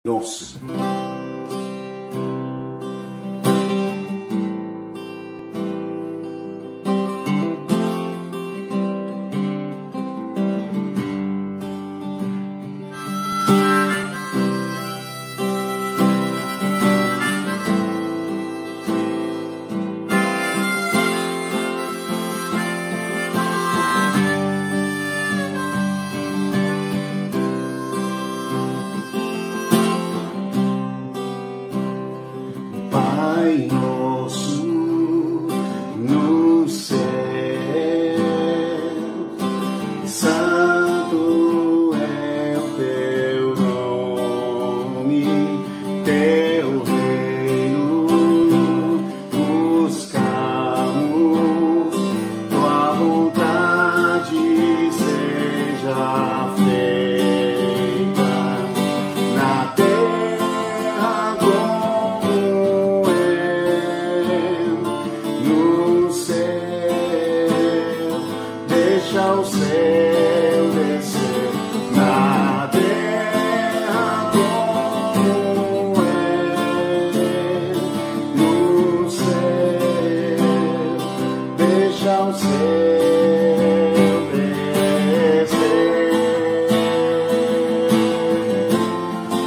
Nossa. Pai nosso no céu, santo é o teu nome, teu reino buscamos, tua vontade seja feita na terra como no céu. Deixa o céu descer na terra como no céu. Deixa o céu descer.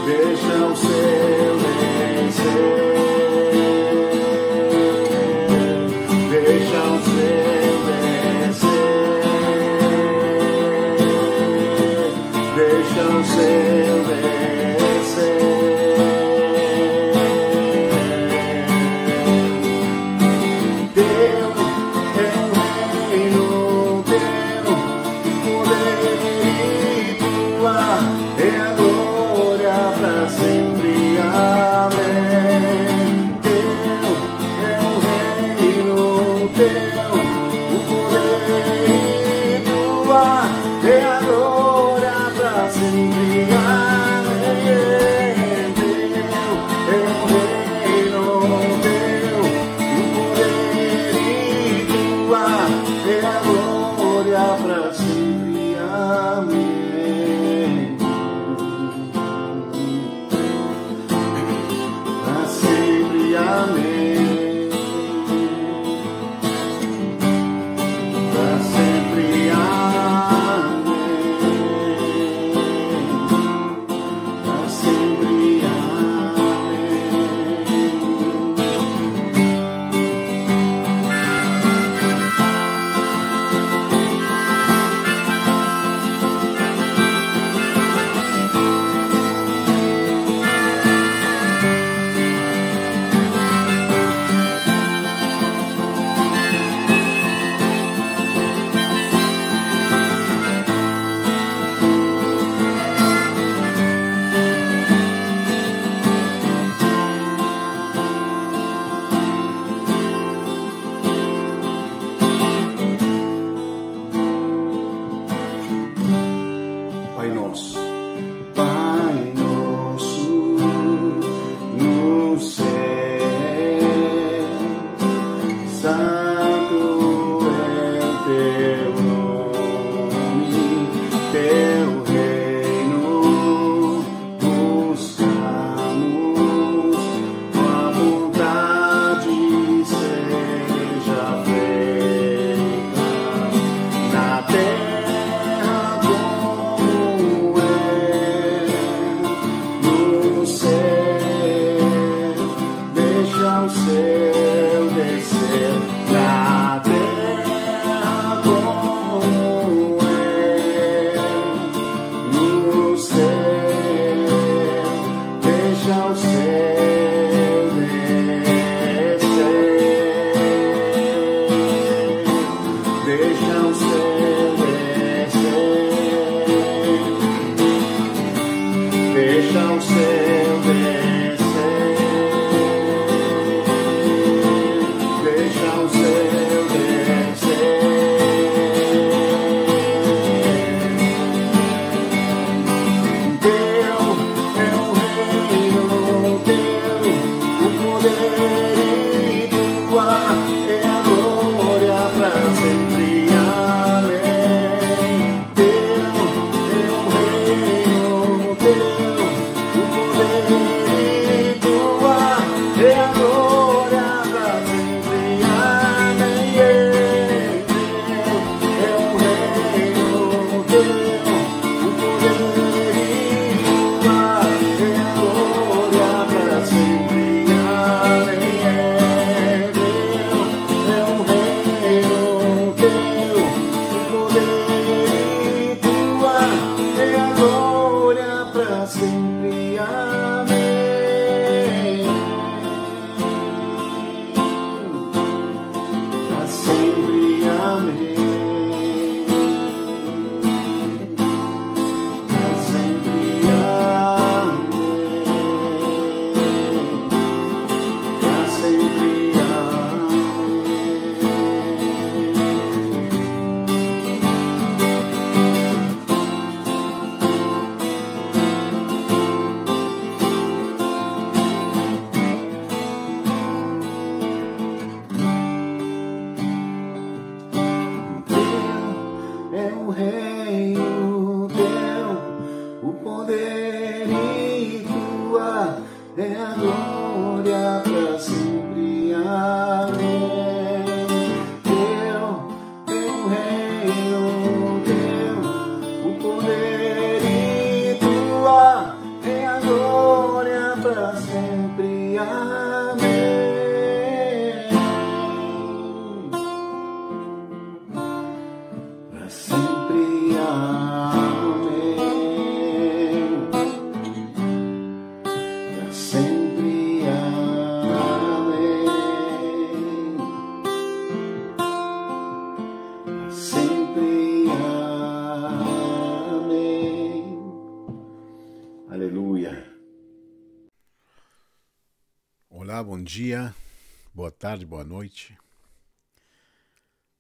Deixa o céu descer. Deixa o céu descer, deixa o céu descer. Teu é o reino, teu poder e tua é a glória para sempre. Amém. Teu é o reino, teu o poder e tua é a glória para sempre. Amém. Teu é o reino, teu o poder e tua é a glória para sempre. Amém. Para sempre. Amém. Para sempre, amém. Para sempre, Pai nosso, Pai nosso no céu, santo é o teu nome, teu reino buscamos, tua vontade seja feita na terra como no céu. Deixa o céu descer na terra como no céu. Deixa o céu descer. Deixa o céu descer. Deixa o céu descer. Deixa o céu descer. Teu é o reino, Para sempre, amém. Para sempre, amém. Para sempre, amém. Aleluia. Olá, bom dia, boa tarde, boa noite.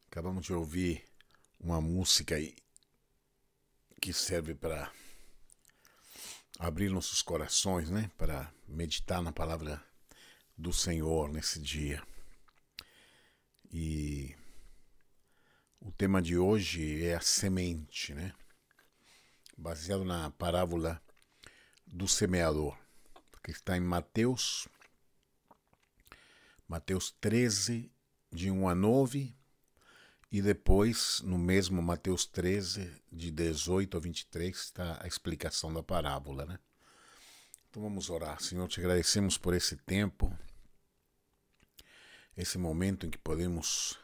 Acabamos de ouvir uma música aí que serve para abrir nossos corações, né? Para meditar na palavra do Senhor nesse dia. E o tema de hoje é a semente, né? Baseado na parábola do semeador, que está em Mateus 13, de 1 a 9, e depois, no mesmo Mateus 13, de 18 a 23, está a explicação da parábola, né? Então vamos orar. Senhor, te agradecemos por esse tempo, esse momento em que podemos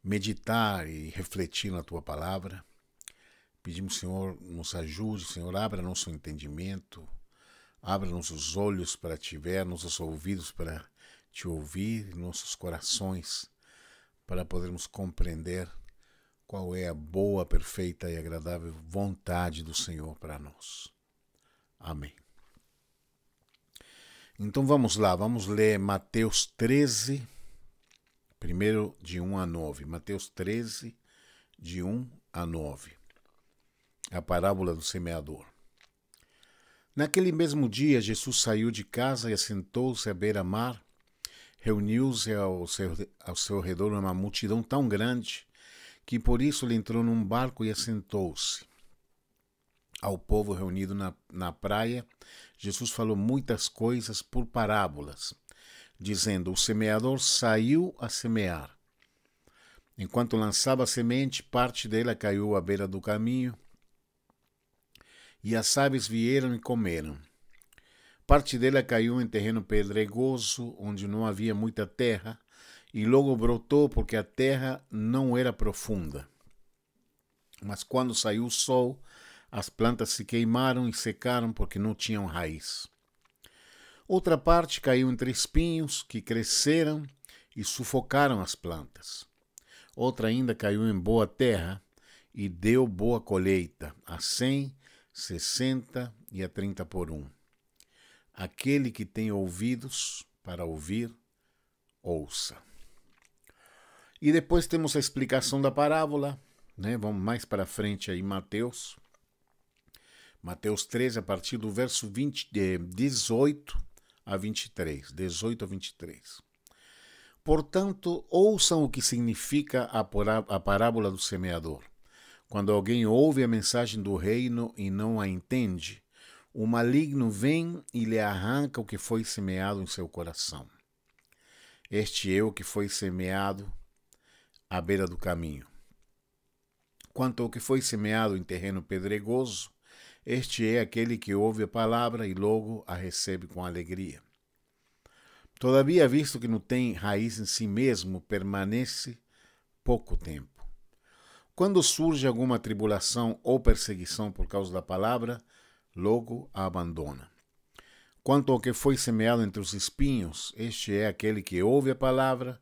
meditar e refletir na Tua palavra. Pedimos, Senhor, nos ajude, Senhor, abra nosso entendimento, abra nossos olhos para te ver, nossos ouvidos para te ouvir, nossos corações para podermos compreender qual é a boa, perfeita e agradável vontade do Senhor para nós. Amém. Então vamos lá, vamos ler Mateus 13, primeiro de 1 a 9. Mateus 13, de 1 a 9. A parábola do semeador. Naquele mesmo dia, Jesus saiu de casa e assentou-se à beira-mar. Reuniu-se ao seu redor uma multidão tão grande que por isso ele entrou num barco e assentou-se. Ao povo reunido na praia, Jesus falou muitas coisas por parábolas, dizendo: o semeador saiu a semear. Enquanto lançava a semente, parte dela caiu à beira do caminho, e as aves vieram e comeram. Parte dela caiu em terreno pedregoso, onde não havia muita terra, e logo brotou porque a terra não era profunda. Mas quando saiu o sol, as plantas se queimaram e secaram porque não tinham raiz. Outra parte caiu entre espinhos que cresceram e sufocaram as plantas. Outra ainda caiu em boa terra e deu boa colheita, a 100, 60 e a 30 por 1. Aquele que tem ouvidos para ouvir, ouça. E depois temos a explicação da parábola, né? Vamos mais para frente aí, Mateus 13, a partir do verso 18 a 23. Portanto, ouçam o que significa a parábola do semeador. Quando alguém ouve a mensagem do reino e não a entende, o maligno vem e lhe arranca o que foi semeado em seu coração. Este é o que foi semeado à beira do caminho. Quanto ao que foi semeado em terreno pedregoso, este é aquele que ouve a palavra e logo a recebe com alegria. Todavia, visto que não tem raiz em si mesmo, permanece pouco tempo. Quando surge alguma tribulação ou perseguição por causa da palavra, logo a abandona. Quanto ao que foi semeado entre os espinhos, este é aquele que ouve a palavra,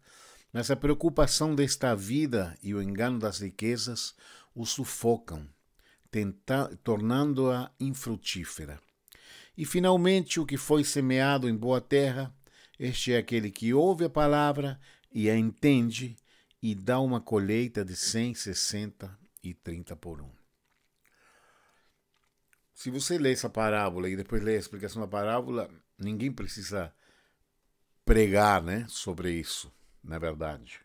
mas a preocupação desta vida e o engano das riquezas o sufocam, tornando-a infrutífera. E finalmente o que foi semeado em boa terra, este é aquele que ouve a palavra e a entende e dá uma colheita de 100, 60 e 30 por 1. Se você lê essa parábola e depois lê a explicação da parábola, ninguém precisa pregar, né, sobre isso, na verdade.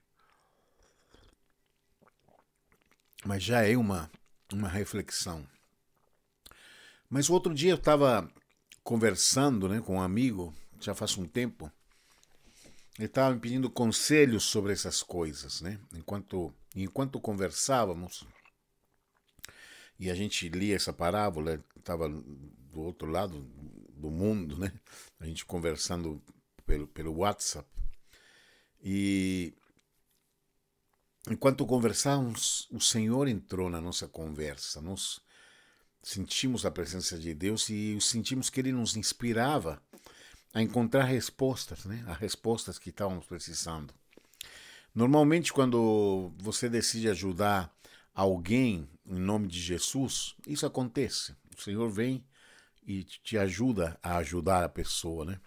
Mas já é uma reflexão. Mas outro dia eu estava conversando, né, com um amigo, já faz um tempo. Ele estava me pedindo conselhos sobre essas coisas, né? Enquanto conversávamos, e a gente lia essa parábola, estava do outro lado do mundo, né? A gente conversando pelo WhatsApp. E enquanto conversávamos, o Senhor entrou na nossa conversa. Nós sentimos a presença de Deus e sentimos que Ele nos inspirava a encontrar respostas, né? As respostas que estávamos precisando. Normalmente, quando você decide ajudar alguém em nome de Jesus, isso acontece. O Senhor vem e te ajuda a ajudar a pessoa, né?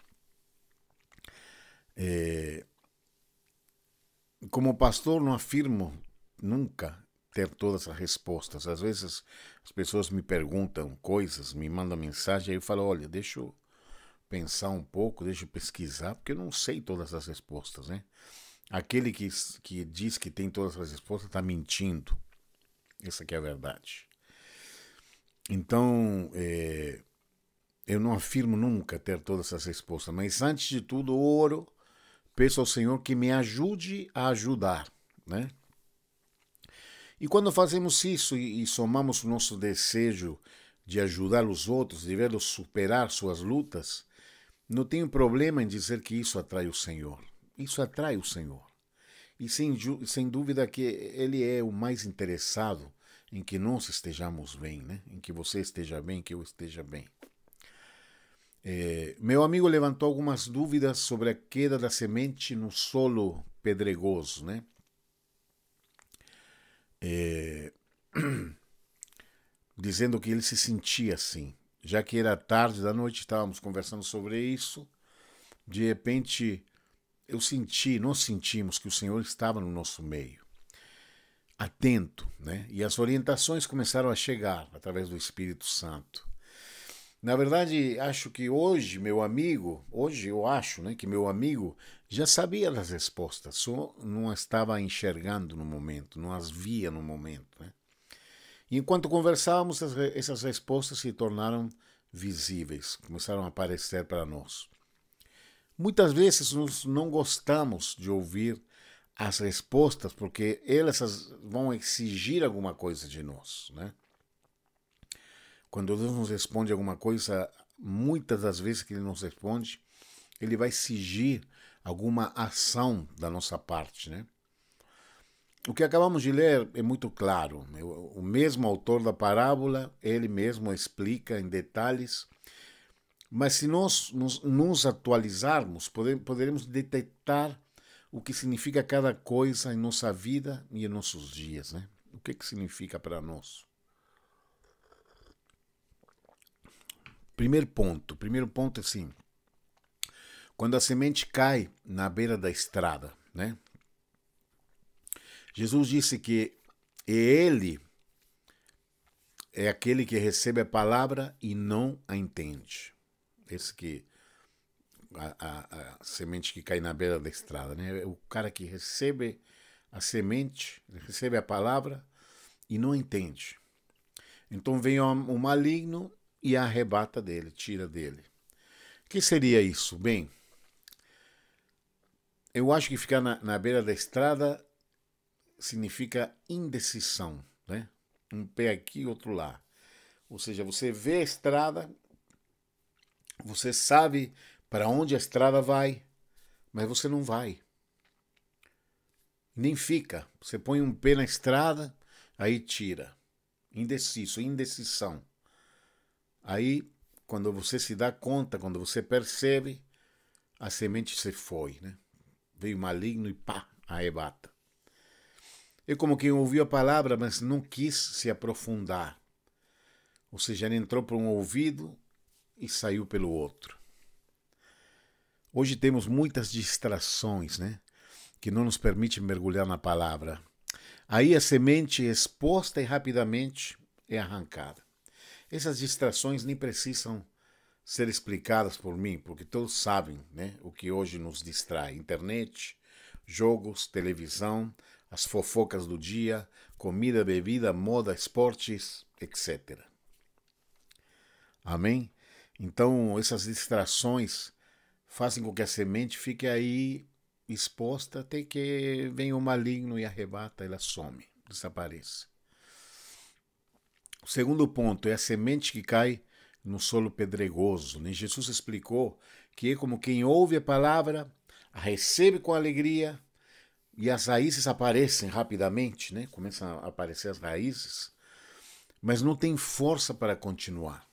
Como pastor, não afirmo nunca ter todas as respostas. Às vezes as pessoas me perguntam coisas, me mandam mensagem, aí eu falo, olha, deixa eu pensar um pouco, deixa eu pesquisar, porque eu não sei todas as respostas, né? Aquele que diz que tem todas as respostas está mentindo. Essa que é a verdade. Então, eu não afirmo nunca ter todas as respostas, mas antes de tudo, oro, peço ao Senhor que me ajude a ajudar, né? E quando fazemos isso e somamos o nosso desejo de ajudar os outros, de vê-los superar suas lutas, não tenho problema em dizer que isso atrai o Senhor. Isso atrai o Senhor. E sem dúvida que Ele é o mais interessado em que nós estejamos bem, né? Em que você esteja bem, que eu esteja bem. Meu amigo levantou algumas dúvidas sobre a queda da semente no solo pedregoso, né? Dizendo que ele se sentia assim. Já que era tarde da noite, estávamos conversando sobre isso. De repente, nós sentimos que o Senhor estava no nosso meio, atento, né? E as orientações começaram a chegar através do Espírito Santo. Na verdade, acho que hoje eu acho, né, que meu amigo já sabia das respostas, só não estava enxergando no momento, não as via no momento, né? E enquanto conversávamos, essas respostas se tornaram visíveis, começaram a aparecer para nós. Muitas vezes nós não gostamos de ouvir as respostas porque elas vão exigir alguma coisa de nós, né? Quando Deus nos responde alguma coisa, muitas das vezes que Ele nos responde, Ele vai exigir alguma ação da nossa parte, né? O que acabamos de ler é muito claro. O mesmo autor da parábola, ele mesmo explica em detalhes, mas se nós nos atualizarmos, poderemos detectar o que significa cada coisa em nossa vida e em nossos dias, né? O que significa para nós? Primeiro ponto é assim, quando a semente cai na beira da estrada, né? Jesus disse que Ele é aquele que recebe a palavra e não a entende. Esse que a semente que cai na beira da estrada, né? É o cara que recebe a semente, recebe a palavra e não entende. Então vem o maligno e a arrebata dele, tira dele. O que seria isso? Bem, eu acho que ficar na beira da estrada significa indecisão, né? Um pé aqui, outro lá. Ou seja, você vê a estrada, você sabe para onde a estrada vai, mas você não vai. Nem fica. Você põe um pé na estrada, aí tira. Indecisão. Aí, quando você se dá conta, quando você percebe, a semente se foi, né? Veio maligno e pá, arrebata. É como quem ouviu a palavra, mas não quis se aprofundar. Ou seja, ele entrou por um ouvido e saiu pelo outro. Hoje temos muitas distrações, né? Que não nos permitem mergulhar na palavra. Aí a semente é exposta e rapidamente é arrancada. Essas distrações nem precisam ser explicadas por mim, porque todos sabem, né, o que hoje nos distrai. Internet, jogos, televisão, as fofocas do dia, comida, bebida, moda, esportes, etc. Amém? Então, essas distrações fazem com que a semente fique aí exposta até que vem o maligno e arrebata, ela some, desaparece. O segundo ponto é a semente que cai no solo pedregoso, né? Jesus explicou que é como quem ouve a palavra, a recebe com alegria e as raízes aparecem rapidamente, né? Começam a aparecer as raízes, mas não tem força para continuar,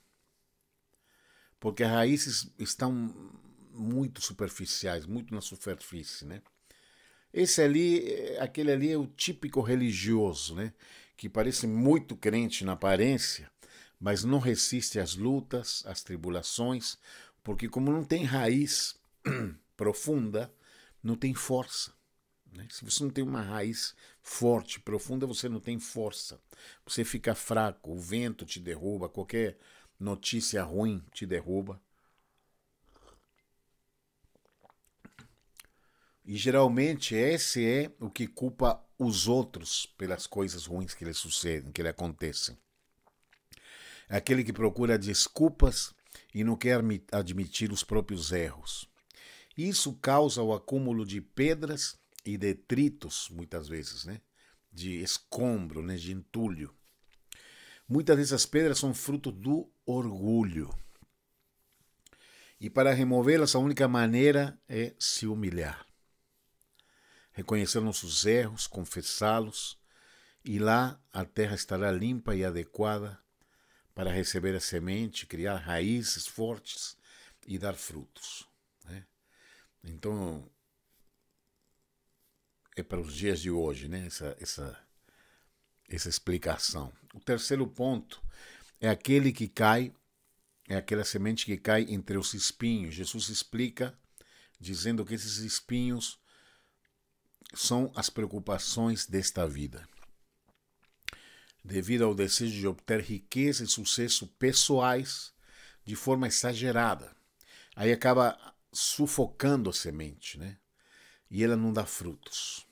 porque as raízes estão muito superficiais, muito na superfície, né? Aquele ali é o típico religioso, né? Que parece muito crente na aparência, mas não resiste às lutas, às tribulações, porque como não tem raiz profunda, não tem força, né? Se você não tem uma raiz forte, profunda, você não tem força. Você fica fraco, o vento te derruba, qualquer notícia ruim te derruba. E geralmente esse é o que culpa os outros pelas coisas ruins que lhe sucedem, que lhe acontecem. É aquele que procura desculpas e não quer admitir os próprios erros. Isso causa o acúmulo de pedras e detritos, muitas vezes, né? De escombro, né? De entulho. Muitas dessas pedras são fruto do orgulho. E para removê-las, a única maneira é se humilhar. Reconhecer nossos erros, confessá-los, e lá a terra estará limpa e adequada para receber a semente, criar raízes fortes e dar frutos, né? Então, é para os dias de hoje, né? Essa explicação. O terceiro ponto é aquele que cai, é aquela semente que cai entre os espinhos. Jesus explica dizendo que esses espinhos são as preocupações desta vida. Devido ao desejo de obter riqueza e sucesso pessoais de forma exagerada. Aí acaba sufocando a semente, né? E ela não dá frutos.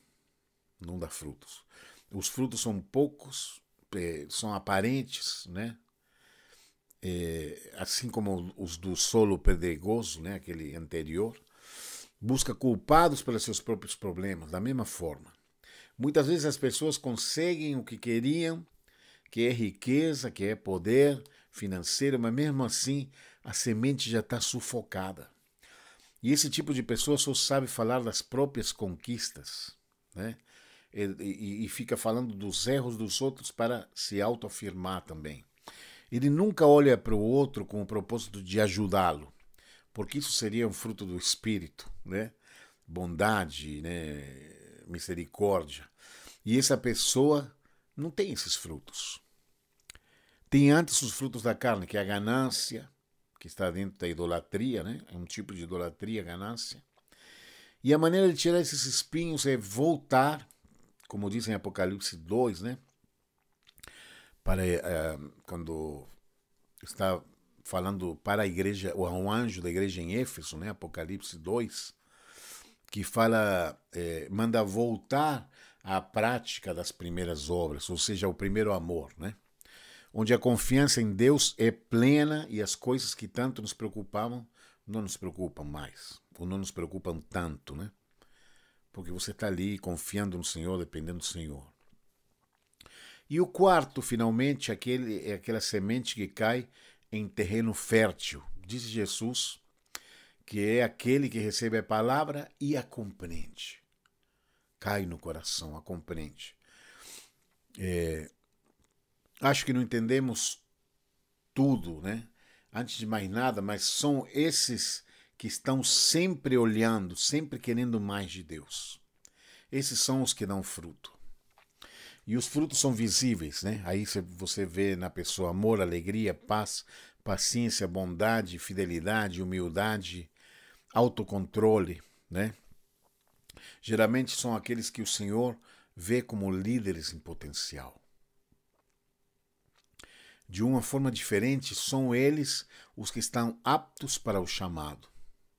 Não dá frutos. Os frutos são poucos, são aparentes, né? Assim como os do solo pedregoso, né? Aquele anterior. Busca culpados pelos seus próprios problemas, da mesma forma. Muitas vezes as pessoas conseguem o que queriam, que é riqueza, que é poder financeiro, mas mesmo assim a semente já está sufocada. E esse tipo de pessoa só sabe falar das próprias conquistas, né? E fica falando dos erros dos outros para se autoafirmar também. Ele nunca olha para o outro com o propósito de ajudá-lo, porque isso seria um fruto do Espírito, né? Bondade, né? Misericórdia. E essa pessoa não tem esses frutos. Tem antes os frutos da carne, que é a ganância, que está dentro da idolatria, né? É um tipo de idolatria, ganância. E a maneira de tirar esses espinhos é voltar, como diz em Apocalipse 2, né? Quando está falando para a igreja, ou um anjo da igreja em Éfeso, né? Apocalipse 2, que fala, manda voltar à prática das primeiras obras, ou seja, o primeiro amor, né? Onde a confiança em Deus é plena e as coisas que tanto nos preocupavam não nos preocupam mais, ou não nos preocupam tanto, né? Porque você está ali confiando no Senhor, dependendo do Senhor. E o quarto, finalmente, é aquela semente que cai em terreno fértil. Diz Jesus que é aquele que recebe a palavra e a compreende. Cai no coração, a compreende. Acho que não entendemos tudo, né? Antes de mais nada, mas são esses que estão sempre olhando, sempre querendo mais de Deus. Esses são os que dão fruto. E os frutos são visíveis, né? Aí você vê na pessoa amor, alegria, paz, paciência, bondade, fidelidade, humildade, autocontrole, né? Geralmente são aqueles que o Senhor vê como líderes em potencial. De uma forma diferente, são eles os que estão aptos para o chamado.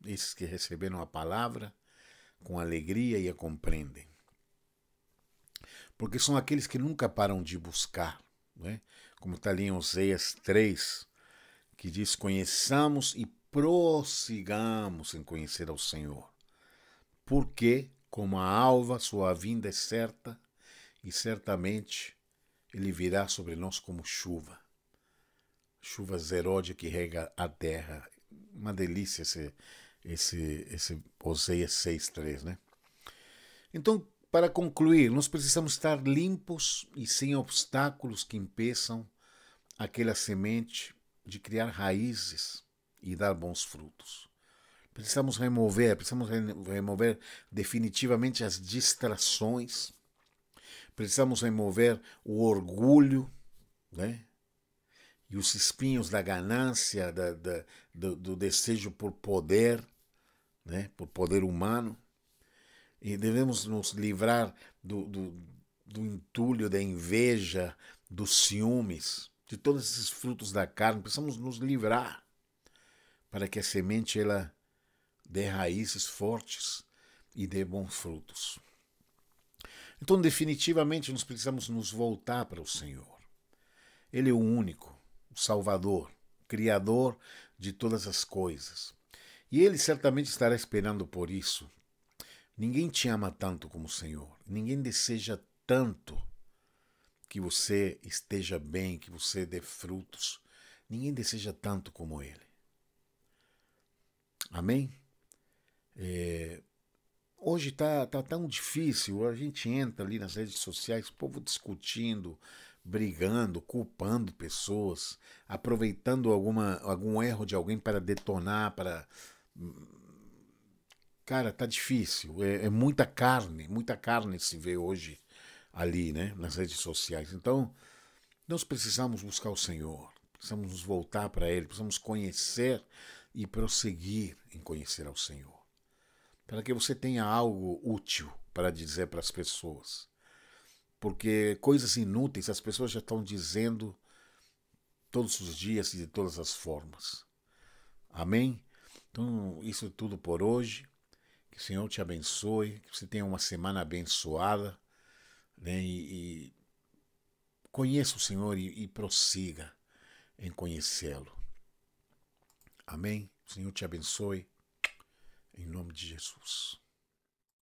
Esses que receberam a palavra com alegria e a compreendem. Porque são aqueles que nunca param de buscar, né? Como está ali em Oséias 3, que diz: conheçamos e prossigamos em conhecer ao Senhor. Porque, como a alva, sua vinda é certa, e certamente Ele virá sobre nós como chuva. chuva zeródia que rega a terra. Uma delícia esse Oséias 6:3, né? Então, para concluir, nós precisamos estar limpos e sem obstáculos que impeçam aquela semente de criar raízes e dar bons frutos. Precisamos remover definitivamente as distrações. Precisamos remover o orgulho, né? E os espinhos da ganância, do desejo por poder, né? Por poder humano. E devemos nos livrar do entulho, da inveja, dos ciúmes, de todos esses frutos da carne. Precisamos nos livrar para que a semente ela dê raízes fortes e dê bons frutos. Então, definitivamente, nós precisamos nos voltar para o Senhor. Ele é o único, o Salvador, Criador de todas as coisas. E Ele certamente estará esperando por isso. Ninguém te ama tanto como o Senhor. Ninguém deseja tanto que você esteja bem, que você dê frutos. Ninguém deseja tanto como Ele. Amém? Hoje está tão difícil. A gente entra ali nas redes sociais, o povo discutindo, brigando, culpando pessoas, aproveitando algum erro de alguém para detonar, para... Cara, tá difícil. É muita carne se vê hoje ali, né, nas redes sociais. Então, nós precisamos buscar o Senhor, precisamos nos voltar para Ele, precisamos conhecer e prosseguir em conhecer ao Senhor, para que você tenha algo útil para dizer para as pessoas. Porque coisas inúteis as pessoas já estão dizendo todos os dias e de todas as formas. Amém? Então, isso é tudo por hoje. Que o Senhor te abençoe, que você tenha uma semana abençoada, né? E conheça o Senhor e prossiga em conhecê-lo. Amém? O Senhor te abençoe, em nome de Jesus.